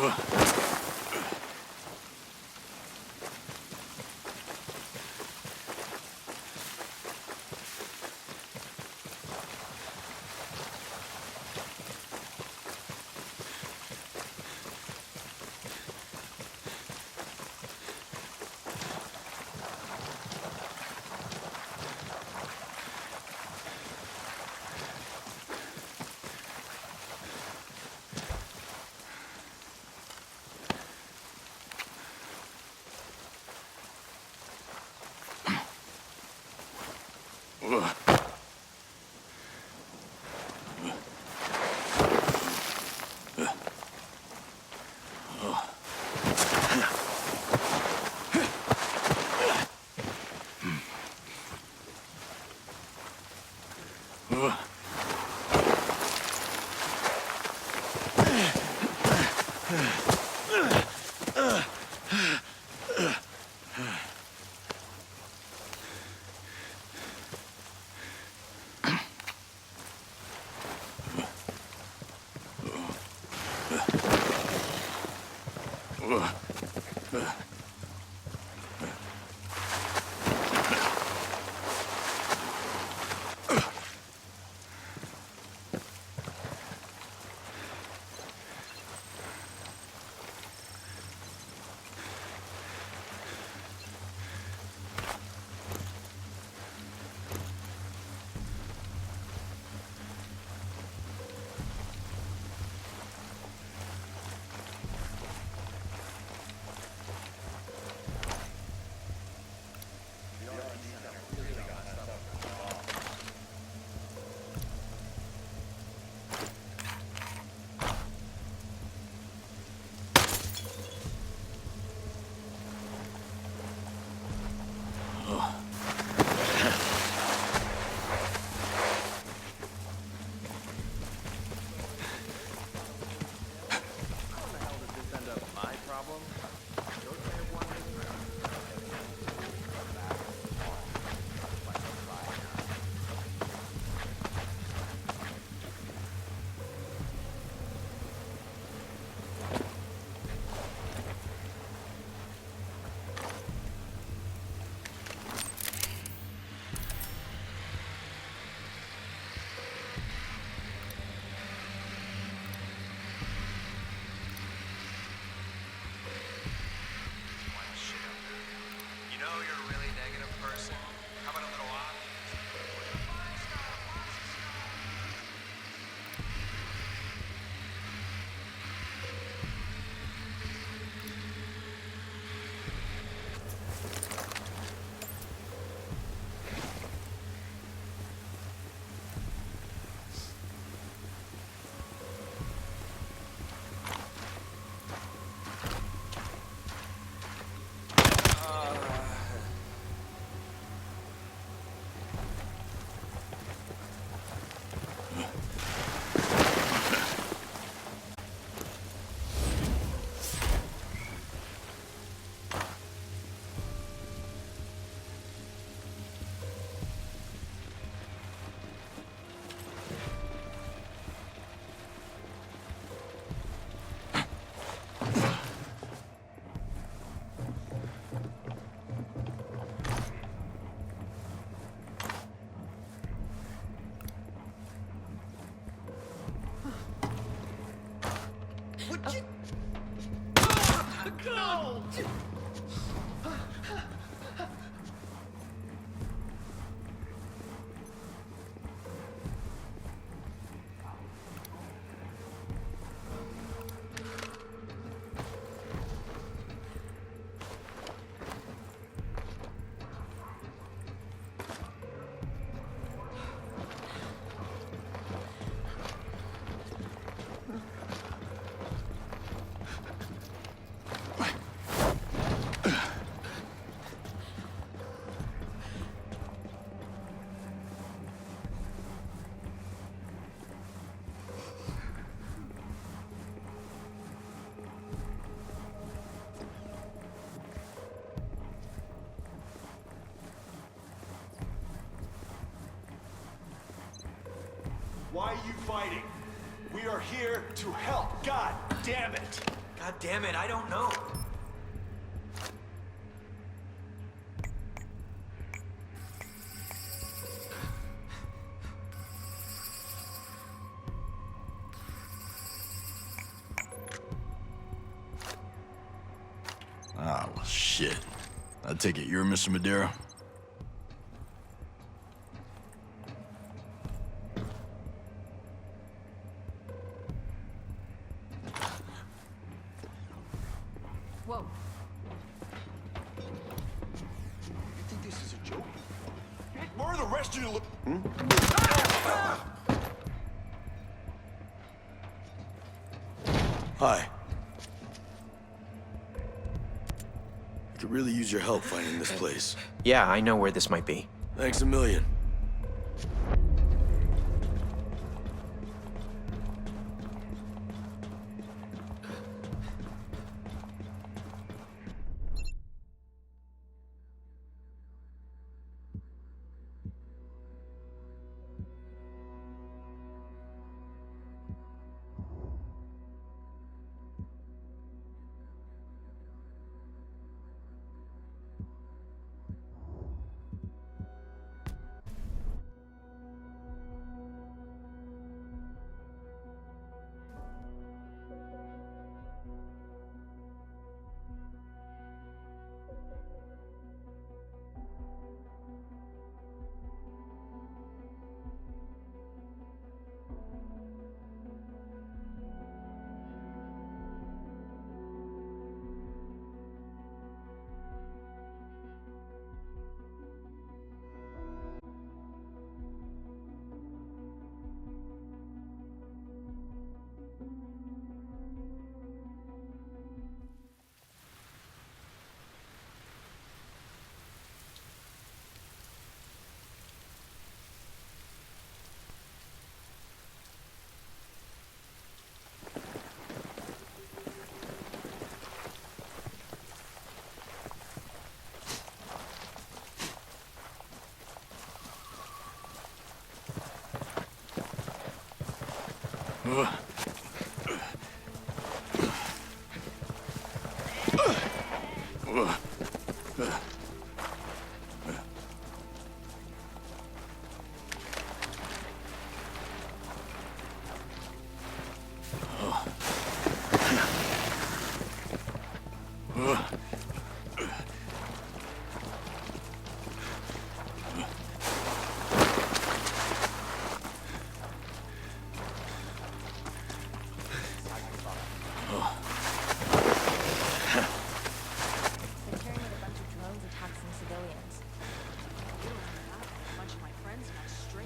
No! Why are you fighting? We are here to help. God damn it! God God damn it, I don't know. Ah, well, shit. I take it you're Mr. Madera? Whoa. You think this is a joke? Where are the rest of you look? Hi. I could really use your help finding this place. Yeah, I know where this might be. Thanks a million.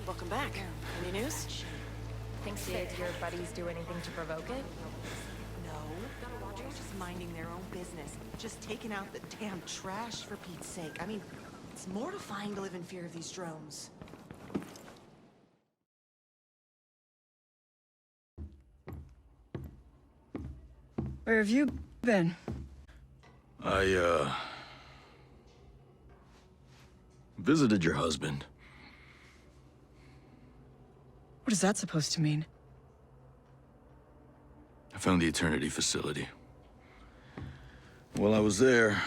Welcome back. Any news? Thinks did your buddies do anything to provoke it? No, they're just minding their own business. Just taking out the damn trash, for Pete's sake. I mean, it's mortifying to live in fear of these drones. Where have you been? I, visited your husband. What is that supposed to mean? I found the Eternity facility. While I was there,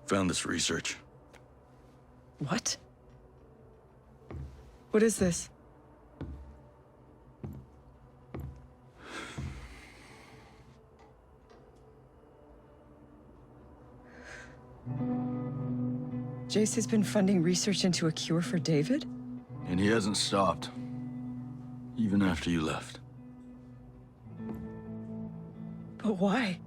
found this research. What? What is this? Jace has been funding research into a cure for David? And he hasn't stopped. Even after you left. But why?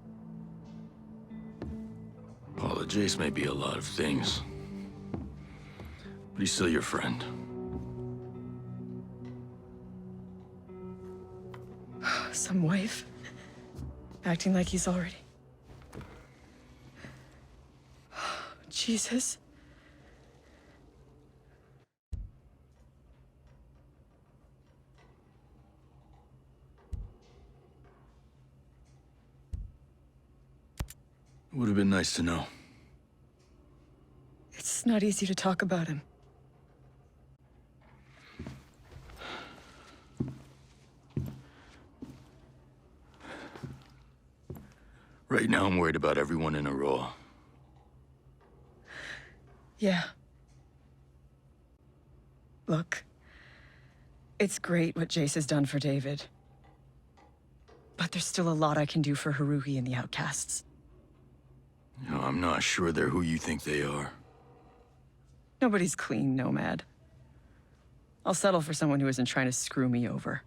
Paula, Jace may be a lot of things. But he's still your friend. Some wife? Acting like he's already... Jesus. It would have been nice to know. It's not easy to talk about him. Right now, I'm worried about everyone in Aurora. Yeah. Look, it's great what Jace has done for David. But there's still a lot I can do for Haruhi and the Outcasts. You know, I'm not sure they're who you think they are. Nobody's clean, Nomad. I'll settle for someone who isn't trying to screw me over.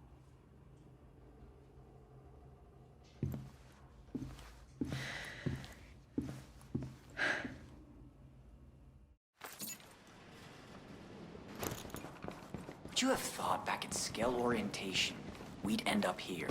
Would you have thought back at scale orientation, we'd end up here?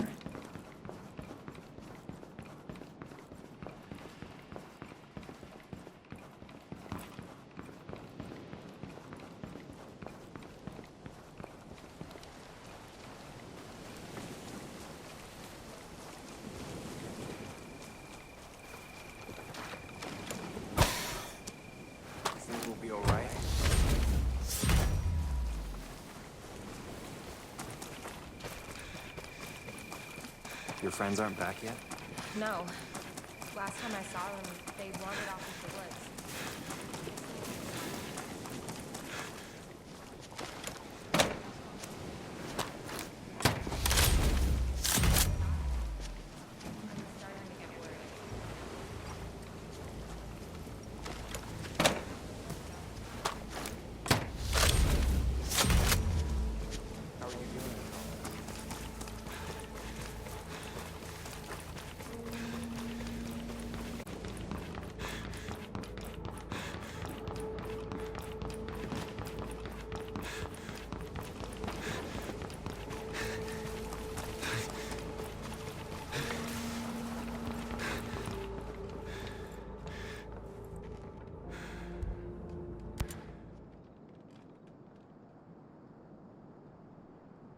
Think we'll be all right? Your friends aren't back yet? No. Last time I saw them, they wandered off into the woods. I'm starting to get worried. How are you doing?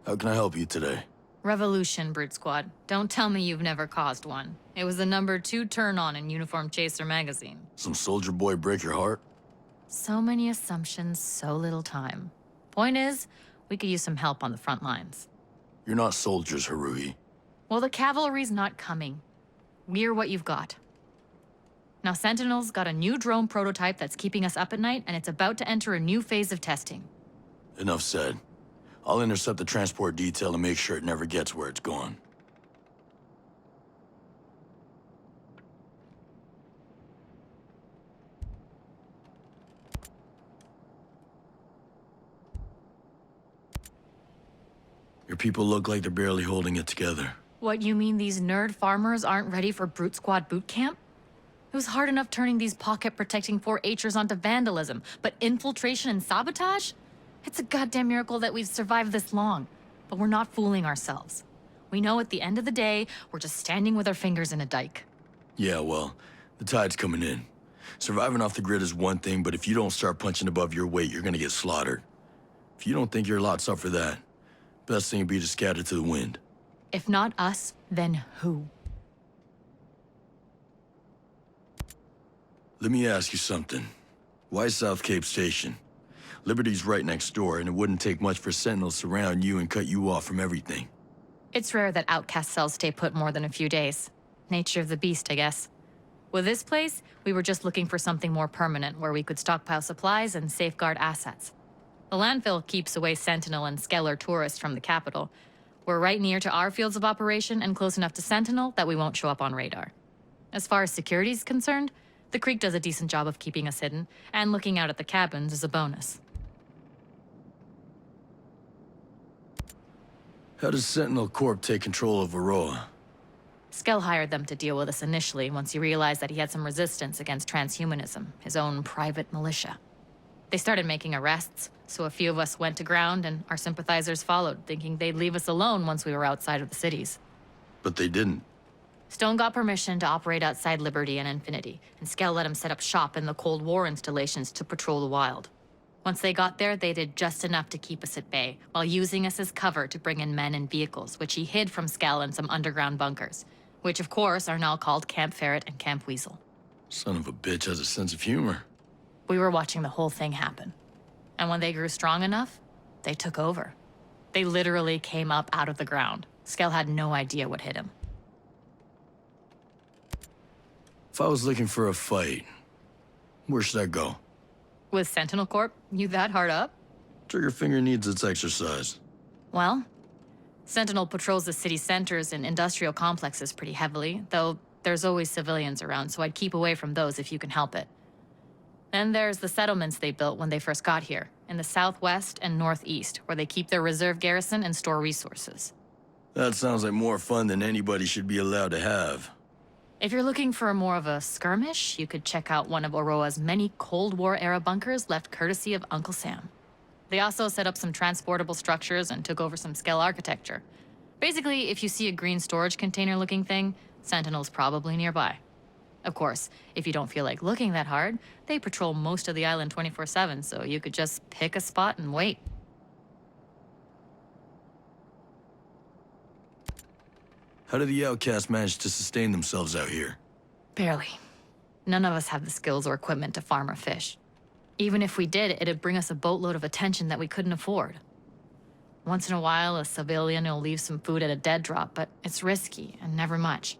How can I help you today? Revolution, Brute Squad. Don't tell me you've never caused one. It was the #2 turn-on in Uniform Chaser magazine. Some soldier boy break your heart? So many assumptions, so little time. Point is, we could use some help on the front lines. You're not soldiers, Haruhi. Well, the cavalry's not coming. We're what you've got. Now, Sentinel's got a new drone prototype that's keeping us up at night, and it's about to enter a new phase of testing. Enough said. I'll intercept the transport detail and make sure it never gets where it's gone. Your people look like they're barely holding it together. What, you mean these nerd farmers aren't ready for Brute Squad boot camp? It was hard enough turning these pocket-protecting 4-H'ers onto vandalism, but infiltration and sabotage? It's a goddamn miracle that we've survived this long. But we're not fooling ourselves. We know at the end of the day, we're just standing with our fingers in a dike. Yeah, well, the tide's coming in. Surviving off the grid is one thing, but if you don't start punching above your weight, you're gonna get slaughtered. If you don't think your lot's up for that, best thing would be to scatter to the wind. If not us, then who? Let me ask you something. Why South Cape Station? Liberty's right next door, and it wouldn't take much for Sentinels to surround you and cut you off from everything. It's rare that outcast cells stay put more than a few days. Nature of the beast, I guess. With this place, we were just looking for something more permanent where we could stockpile supplies and safeguard assets. The landfill keeps away Sentinel and Skeller tourists from the capital. We're right near to our fields of operation and close enough to Sentinel that we won't show up on radar. As far as security's concerned, the Creek does a decent job of keeping us hidden, and looking out at the cabins is a bonus. How does Sentinel Corp take control of Aurora? Skell hired them to deal with us initially once he realized that he had some resistance against transhumanism, his own private militia. They started making arrests, so a few of us went to ground and our sympathizers followed, thinking they'd leave us alone once we were outside of the cities. But they didn't. Stone got permission to operate outside Liberty and Infinity, and Skell let him set up shop in the Cold War installations to patrol the wild. Once they got there, they did just enough to keep us at bay, while using us as cover to bring in men and vehicles, which he hid from Skell in some underground bunkers, which of course are now called Camp Ferret and Camp Weasel. Son of a bitch has a sense of humor. We were watching the whole thing happen. And when they grew strong enough, they took over. They literally came up out of the ground. Skell had no idea what hit him. If I was looking for a fight, where should I go? With Sentinel Corp, you that hard up? Trigger finger needs its exercise. Well, Sentinel patrols the city centers and industrial complexes pretty heavily, though there's always civilians around, so I'd keep away from those if you can help it. Then there's the settlements they built when they first got here, in the southwest and northeast, where they keep their reserve garrison and store resources. That sounds like more fun than anybody should be allowed to have. If you're looking for more of a skirmish, you could check out one of Oroa's many Cold War-era bunkers left courtesy of Uncle Sam. They also set up some transportable structures and took over some Skell architecture. Basically, if you see a green storage container-looking thing, Sentinel's probably nearby. Of course, if you don't feel like looking that hard, they patrol most of the island 24/7, so you could just pick a spot and wait. How do the outcasts manage to sustain themselves out here? Barely. None of us have the skills or equipment to farm or fish. Even if we did, it'd bring us a boatload of attention that we couldn't afford. Once in a while, a civilian will leave some food at a dead drop, but it's risky and never much.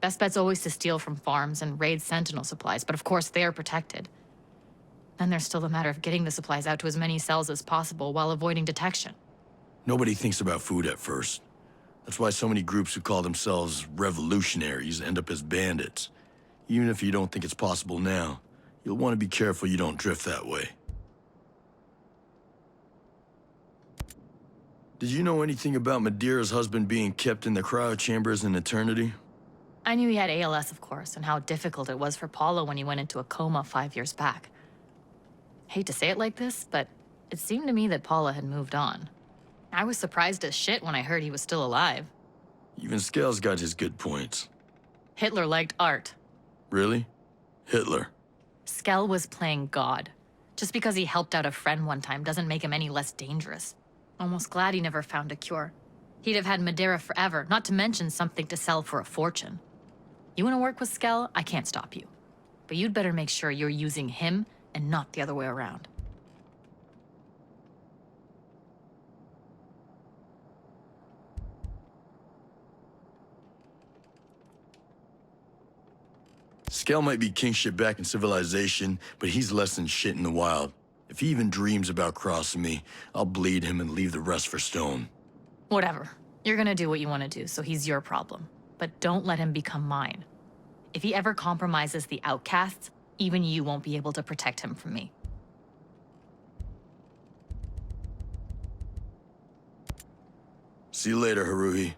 Best bet's always to steal from farms and raid Sentinel supplies, but of course they are protected. Then there's still the matter of getting the supplies out to as many cells as possible while avoiding detection. Nobody thinks about food at first. That's why so many groups who call themselves revolutionaries end up as bandits. Even if you don't think it's possible now, you'll want to be careful you don't drift that way. Did you know anything about Madeira's husband being kept in the cryo chambers in eternity? I knew he had ALS, of course, and how difficult it was for Paula when he went into a coma 5 years back. Hate to say it like this, but it seemed to me that Paula had moved on. I was surprised as shit when I heard he was still alive. Even Scale's got his good points. Hitler liked art. Really? Hitler? Skell was playing God. Just because he helped out a friend one time doesn't make him any less dangerous. Almost glad he never found a cure. He'd have had Madeira forever, not to mention something to sell for a fortune. You want to work with Skell? I can't stop you. But you'd better make sure you're using him and not the other way around. Skell might be king shit back in civilization, but he's less than shit in the wild. If he even dreams about crossing me, I'll bleed him and leave the rest for Stone. Whatever. You're gonna do what you want to do, so he's your problem. But don't let him become mine. If he ever compromises the outcasts, even you won't be able to protect him from me. See you later, Haruhi.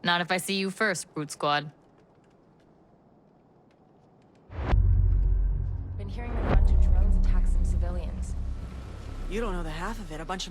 Not if I see you first, Brute Squad. Been hearing that a bunch of drones attack some civilians. You don't know the half of it. A bunch of